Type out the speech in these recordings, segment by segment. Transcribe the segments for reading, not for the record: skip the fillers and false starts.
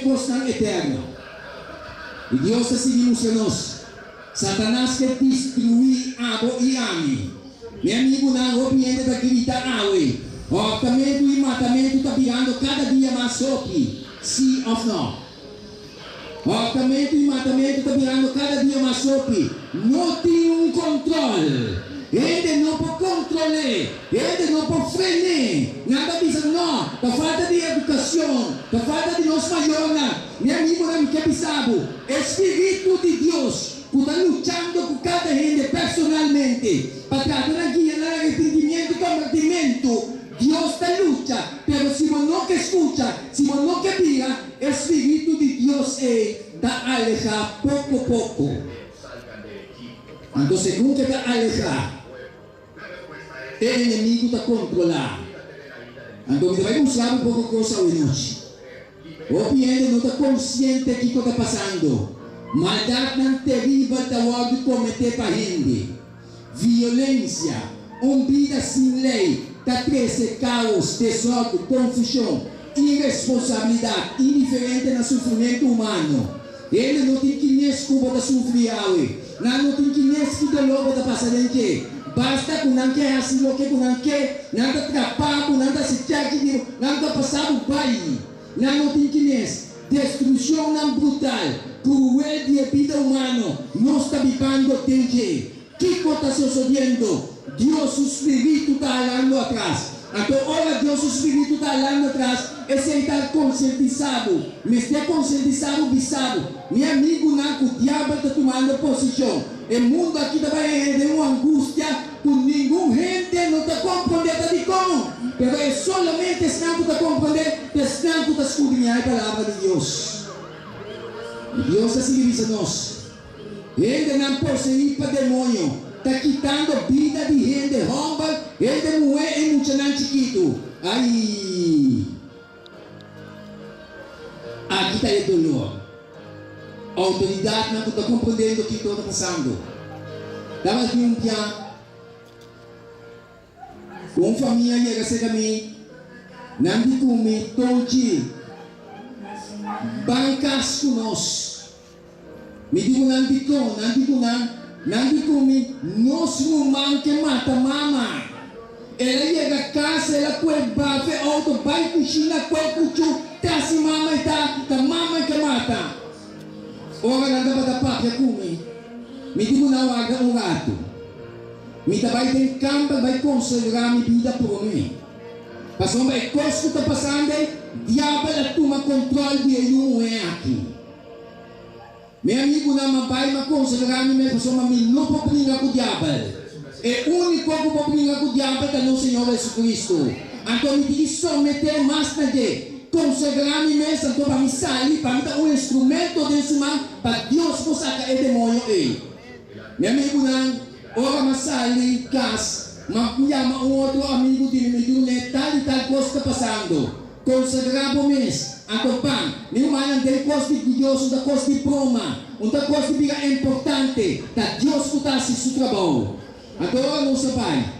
tiempos tan eternos. Y Dios está siguiendo Satanás quer destruir Abo e Ami. Meu amigo, não obviamente da gritar Awe. O abortamento e matamento está virando cada dia mais soque. Sim ou não? O abortamento e matamento está virando cada dia mais soque. Não tem controle. Ele não pode controlar. Ele não pode frenar. Nada diz não. Da falta de educação. Da falta de nós maiores. Meu amigo, não quer pensar. Espírito de Deus. Está luchando con cada gente personalmente para tratar de guiar el arrepentimiento y convertimiento. Dios te lucha, pero si vos no que escucha, si vos no que mira, el Espíritu de Dios está alejado poco a poco. Entonces nunca está alejado. El enemigo está controlado. Entonces vai buscar un poco cosa hoy noche. Obviamente no está consciente de qué está pasando. Maldade não terrível da hora de cometer para gente. Violência, vida sem lei, da treze caos, desordem, confusão, irresponsabilidade, indiferente no sofrimento humano. Ele não tem que nem desculpa da sofrer, não tem que nem que dolor da passarinha. Basta que não quer assim o que não quer, não está atrapado, não está se cheque, não está passando o pai, não tem que nem destruição não brutal. Cruel de vida humano, não está vivendo tempo. Que está sucedendo? Deus, o Espírito está olhando atrás. Então, ora, Deus, o Espírito está olhando atrás. Esse está conscientizado. Mas está conscientizado, bisado. Meu amigo, não, o diabo está tomando posição. O mundo aqui também é uma angústia. Com nenhum gente não está compreendendo de como. Mas é solamente esse não está compreendendo. Esse não está escudrinhando a palavra de Deus. Deus está seguindo nós. Ele não possui para demônio. Está quitando a vida de gente. Rouba. Ele mulher é muito chiquito. Aí. Aqui está o dolor. A autoridade não está compreendendo o que está passando. Estava aqui um dia. Com família chega a ser a mim. Não me come. Todos. Bancas com nós. Me digo não digo me nós irmãos que mata mama. Ela chega a casa, ela põe bafe, auto, vai cozinha, põe cuchu, tá se mama e tá mama que mata. Ora não dá para papia comigo. Me digo não haga um gato. Me vai ter campo, vai considerar minha vida por mim. Passou uma coisa que está passando, diabo toma controle de um aqui. Meu amigo não vai me considerar me passou uma não pode brincar com o diabo. É o único que pode brincar com o diabo é o Senhor Jesus Cristo. Então me diz someter mais tarde, considerar me mesmo então para me sair, para me dar um instrumento desse mão para Deus possa sacar o demônio aí. Meu amigo não, ora me sair casa. Mas me chama um outro amigo dele, me diz, tal e tal coisa está passando. Consagrar por mês, acompanha. Meu mãe tem coisa de Deus, uma coisa de proma, uma coisa que é importante, que Deus está se seu trabalho. Agora não se vai.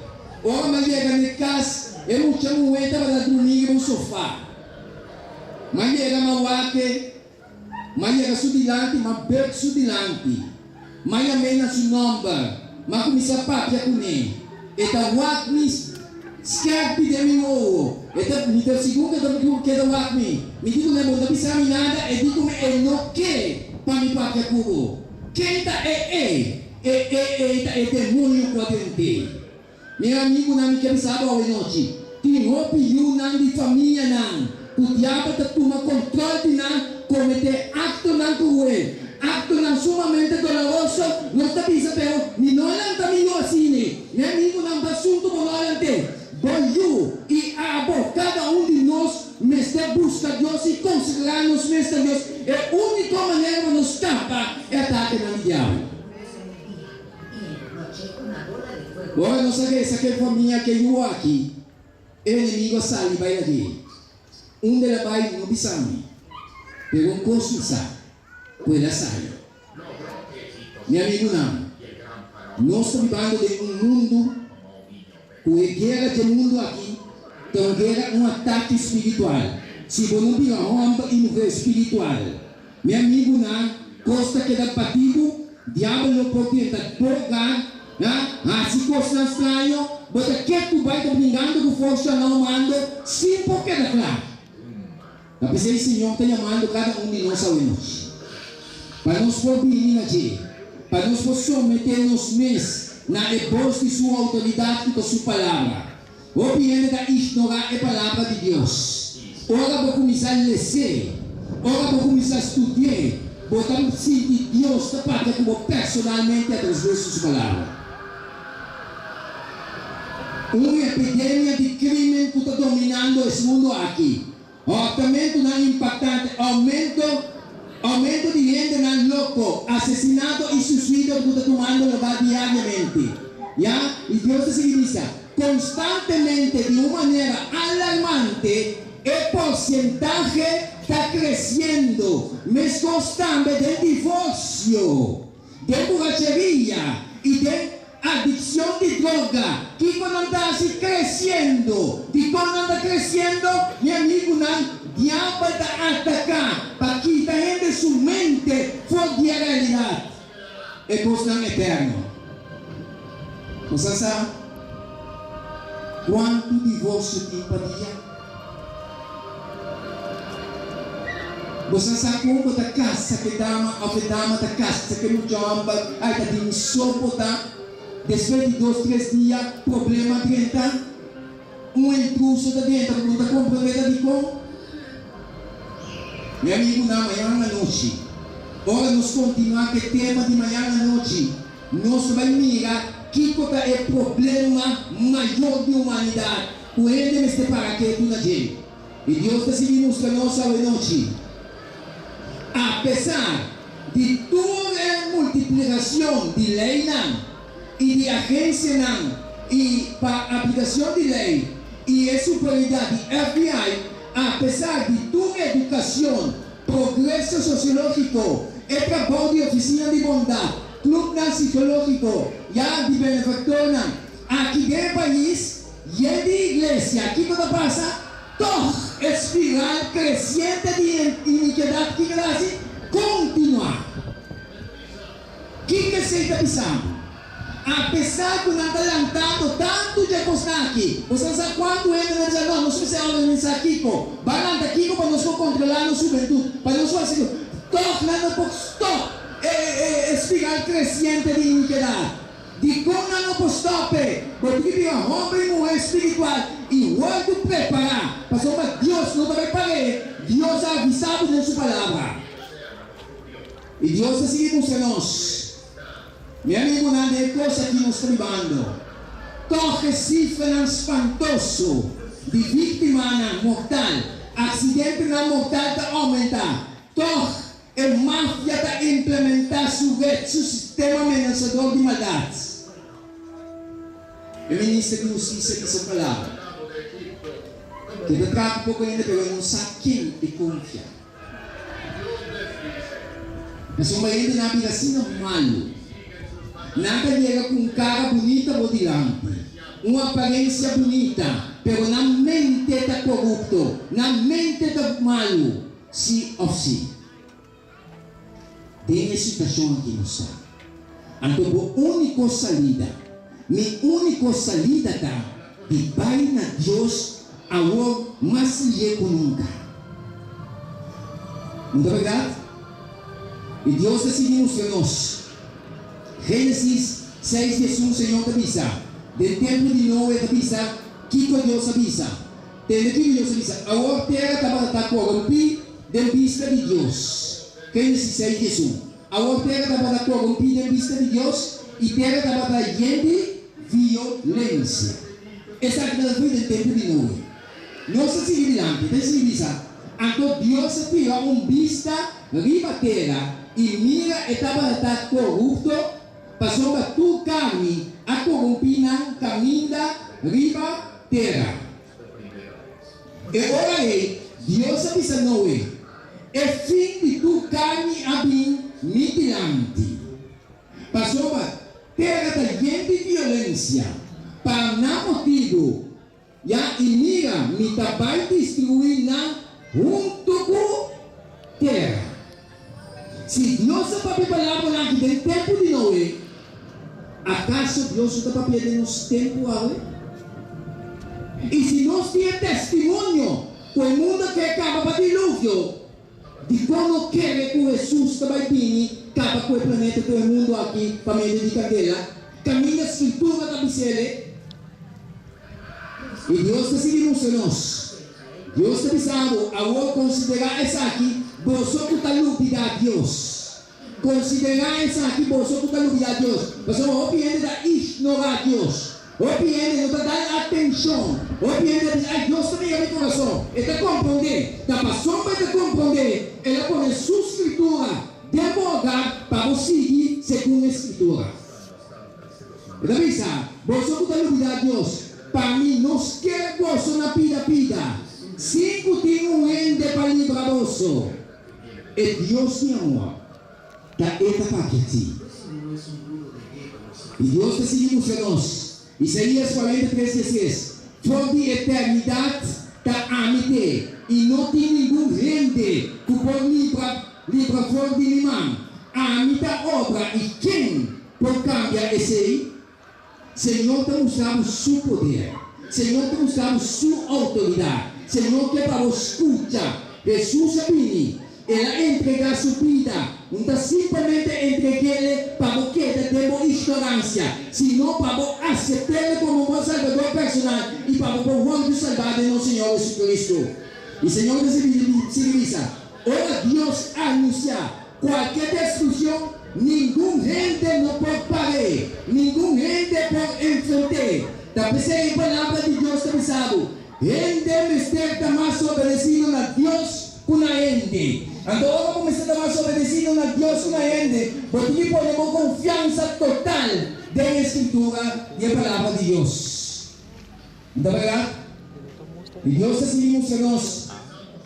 Ora, mas chega na casa, eu não chamo ele para dormir no sofá. Mas chega na wake, mas chega sudilante, mas bebe sudilante. Mas chega na sua nome, mas começa a papia com ele. Eta wak mi scapi de mi nuovo. Eta mi ter segundo que da wak mi. Mi dico ne bonda bisa mi nada e dico me e no che pa mi pa che cubo. Che ta e demonio qua dentro. Meu amigo não me quer saber hoje noite. Ti hopi you nan di família nan. O diabo tá toma controle de nan cometer acto nan cruel. Acto não sumamente doloroso, não está pensando, ni não é também assim, meu amigo não está assunto com nós ante, boiu e abo, cada um de nós, mestre busca Deus e considerar-nos mestre Deus, é a única maneira de nos escapar é ataque no diabo. Agora não sabe essa que família que eu aqui, o inimigo sai vai aqui, dela vai no bisame, pegou um curso sabe. Pueda sair. Meu amigo não. Nós estamos falando de um mundo que guerra de mundo aqui, então guerra um ataque espiritual. se você não tem homem e mulher espiritual, meu amigo, na costa que dá patigo, diabo pode tentar tocar, se costa estranho, bota que tu vai estar brincando com força não mando, sim, porque dá claro. A pessoa do Senhor está chamando cada um de nós ao menos. Para nós podermos agir, para nós podermos meter-nos mesmos na voz de sua autoridade e de sua palavra. O piano da ignorar a palavra de Deus. Ora para começar a ler, ora para começar a estudar, botar o sim de Deus da parte como personalmente através de sua palavra. Uma epidemia de crime que está dominando esse mundo aqui. Aumento não impactante, aumento de gente não louco, assassinato e suicídio que está tomando lugar diariamente. E Deus está seguindo constantemente, de uma maneira alarmante, o porcentagem está crescendo, mas constante de divórcio, de borracheria e de adicção de droga, que quando está se crescendo, de quando está crescendo, meu amigo, o diabo está atacar, para que a gente sua mente fora de realidade, é coisa não eterno. Você sabe quanto divórcio tem para dia? Você sabe como da casa que dama da casa que não chama, aí tá de suportar. Depois de 2-3 dias, problema dentro, intruso está dentro, não está comprometido de como? Meu amigo, na manhã à noite, ora nós continuar que tema de manhã à noite, nós vamos mirar que é o problema maior da humanidade, o ele me separa que é tudo a gente. E Deus está se mostrando nós à noite. Apesar de toda a multiplicação de lei e de agência e para a aplicação de lei e a superioridade FBI, apesar de toda a educação, progresso sociológico, e trabalho de oficina de bondade, clube psicológico, de benefactor, aqui no país, e de igreja, aqui tudo passa, toda espiral crescente de iniquidade que graça continuar. O que você está pensando? Apesar de não estar lantando tanto de coisa aqui, você sabe quando entra na dizer, não, nós precisamos organizar aqui, vai lá aqui para nós controlar a juventude, para nós fazer, tornando por stop, espiral crescente de iniquidade. De como não pode stop, porque tem um homem e mulher espiritual, e o outro preparar, para que Deus não vai parar, Deus é avisado de sua palavra. E Deus está seguindo nós. Meu amigo, não é coisa que nós estamos vivendo. Toque cifra espantoso de vítima mortal, acidente mortal está aumentando. Toque a máfia está implementar seu sistema ameaçador de maldades. O ministro de Justiça disse a palavra. Que eu trago um pouco ainda, mas eu não sei quem de confiar. Mas uma ainda na vida assim não malo. Nada chega com cara bonita por diante, uma aparência bonita, pero na mente está corrupto, na mente está malo, sim ou sim. Tem a situação aqui no céu. Então, a única saída está de Pai na Deus, agora mais lhe que nunca. Não é verdade? E Deus está seguindo nós. Gênesis 6:1, Senhor te avisa. Del tempo de Noé te avisa. Kiko Deus avisa. Desde que Deus avisa. A terra estava corrompida de vista de Deus. Gênesis 6:1. A terra estava corrompida de vista de Deus. E a terra estava llena de violência. Essa foi do tempo de Noé. Nós seguimos adiante. Deixa então Deus tirou vista riba a terra. E mira estava corrupto. Passou a tu carne, a corrompina, caminha, riba, terra. E ora aí, Deus avisa a Noé, é fim de tu carne a bem mitilante. Passou a terra da gente de violência, para não motivo, e mira, me vai destruir na junto con tierra. Si Dios está preparando aquí del tiempo de Noé, ¿acaso Dios está preparando los tiempos ahora? Y si nos tiene testimonio con el mundo que acaba para el diluvio, de cómo quiere que Jesús também venir, acaba com o planeta, todo el mundo aqui, família de Candela, caminha a escritura da Bicele, e Deus está seguindo a nós. Deus está dizendo, agora considerar essa aqui, você que está lutando a Deus. Considerar essa aqui, você que está lutando a Deus. Você não pode ignorar Deus. Opiende, não está dando atenção. Opiende, diz, Deus também é meu coração. Ele está compreendendo. Está passando para compreender. Ele põe a sua escritura de abogar para você seguir segundo a escritura. Está pensando? Você que está lutando a Deus. Para mim, nós queremos você na pida. 5 tem ende para livrar você. E Deus te ama. Está para aqui. E Deus está seguindo a nós. Isaías 43:16. For de eternidade está a mim e não tem nenhum rende que pode livrar fora de mim. A mim da obra e quem pode cambiar esse aí? Senhor está mostrando seu poder. Senhor está mostrando sua autoridade. Senhor quer para escutar. Jesus é bem. Ela entrega sua vida. Não está simplesmente entregando para o que de ignorância, senão para aceitar como um salvador personal e para o mundo salvado no Senhor Jesus Cristo. E o Senhor diz, ora Deus anuncia qualquer destruição, nenhum rende não pode parar, nenhum rende pode enfrentar. Da terceira palavra de Deus está dizendo, rende mistério mais obedecido a Deus com a rende. Agora começamos a obedecer a Deus com a gente, porque podemos confiança total na Escritura e a palavra de Deus. Não é verdade? E Deus decidimos a nós,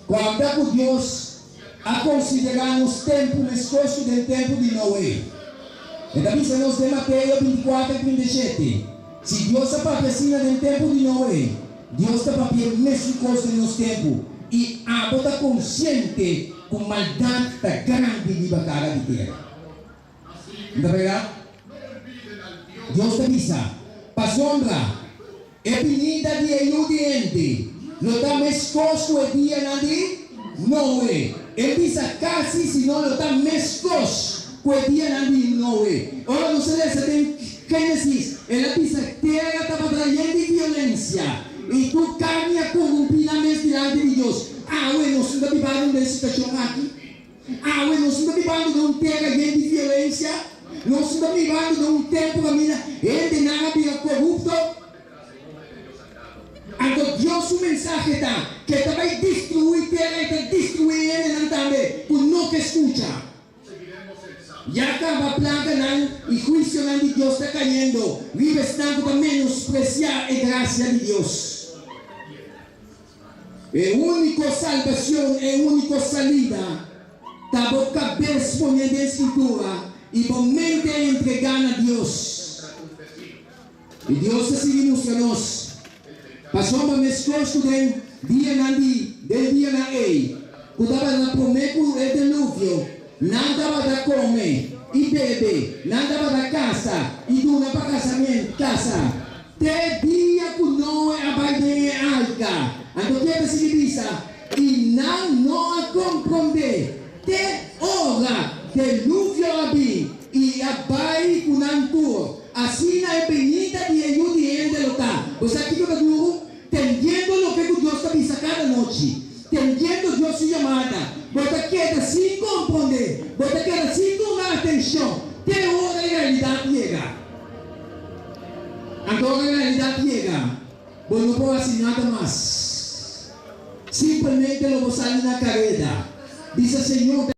quando Deus a considerar os tempos escolhidos do tempo de Noé. Então, dizemos de Mateus 24:37. Se Deus apareceu no tempo de Noé, Deus está para ver a mesma coisa nos tempos. E a bota consciente com maldade da grande de batalha de terra. Não é verdade? Deus te diz, para sombra, é venida de eludiente, não está mescoso o dia de Noé. Ele diz, casi se não está mescoso o dia de Noé. Ora, não se lê, tem Gênesis, ela diz, a terra estava traindo violência. E tu carne a corrompida mesmo diante de Deus. Nós não estamos vivendo uma situação aqui. Nós não estamos vivendo de um terra de violência. Nós estamos vivendo de um tempo que a minha gente não é corrupto. Então Deus o mensagem está que vai destruir terra e está destruindo também. Por não que escuta. Já acaba a plaga e juízo de Deus está caindo. Vive estando para menospreciar a graça de Deus. A única salvação, a única salida, está boca respondendo a Escritura e momento de entregar a Deus. E Deus está seguindo a nós. Passou para mescloso do dia na ei. Quando estava na promessa do dilúvio, nada vai comer e beber, nada vai casa e duna para casamento, casa. Te dia que não é a barriga alta. Então, o que é que diz? E não a compreender. Te ora, dilúvio abrir e abai com antur. Assim é benita de ajuda de lutar. Você aqui que eu digo, entendendo o que Deus está dizendo cada noite. Entendendo Deus sua chamada. Você quer sem compreender. Você quer sem tomar atenção. Te ora e a realidade chega. Agora a realidade chega. Você não pode fazer nada mais. Simplesmente lo vou sair na carreira. Diz o Senhor.